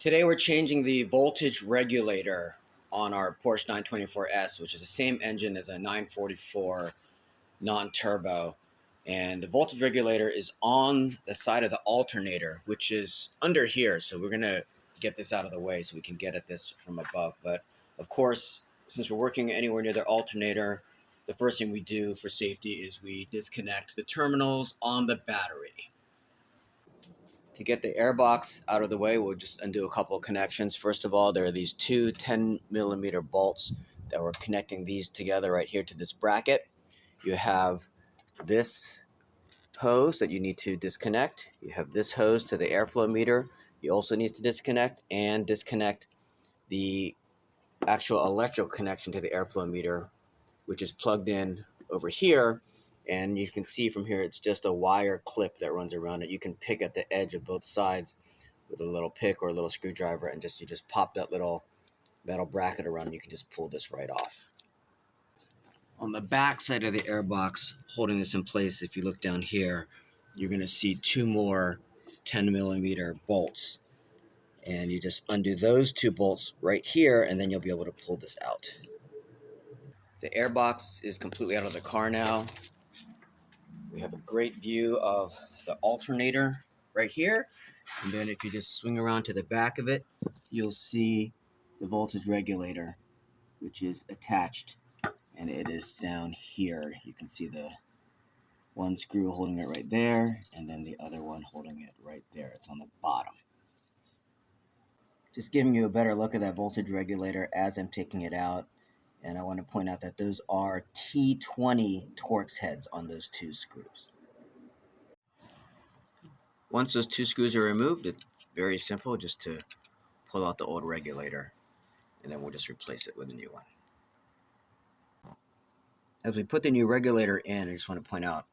Today we're changing the voltage regulator on our Porsche 924S, which is the same engine as a 944 non-turbo. And the voltage regulator is on the side of the alternator, which is under here. So we're gonna get this out of the way so we can get at this from above. But of course, since we're working anywhere near the alternator, the first thing we do for safety is we disconnect the terminals on the battery. To get the airbox out of the way, we'll just undo a couple of connections. First of all, there are these two 10mm bolts that we're connecting these together right here to this bracket. You have this hose that you need to disconnect. You have this hose to the airflow meter. You also need to disconnect the actual electrical connection to the airflow meter, which is plugged in over here. And you can see from here, it's just a wire clip that runs around it. You can pick at the edge of both sides with a little pick or a little screwdriver, and you just pop that little metal bracket around, and you can just pull this right off. On the back side of the airbox, holding this in place, if you look down here, you're going to see two more 10mm bolts. And you just undo those two bolts right here, and then you'll be able to pull this out. The airbox is completely out of the car now. We have a great view of the alternator right here. And then if you just swing around to the back of it, you'll see the voltage regulator, which is attached. And it is down here. You can see the one screw holding it right there, and then the other one holding it right there. It's on the bottom. Just giving you a better look at that voltage regulator as I'm taking it out. And I want to point out that those are T20 torx heads on those two screws. Once those two screws are removed, it's very simple just to pull out the old regulator, and then we'll just replace it with a new one. As we put the new regulator in, I just want to point out,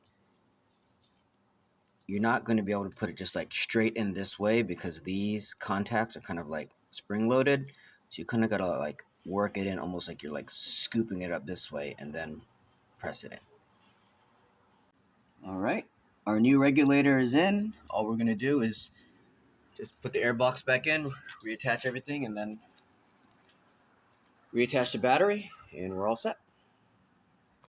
you're not going to be able to put it just like straight in this way because these contacts are kind of like spring loaded. So you kind of got to like work it in almost like you're like scooping it up this way and then press it in. All right, our new regulator is in. All we're going to do is just put the airbox back in, reattach everything, and then reattach the battery, and we're all set.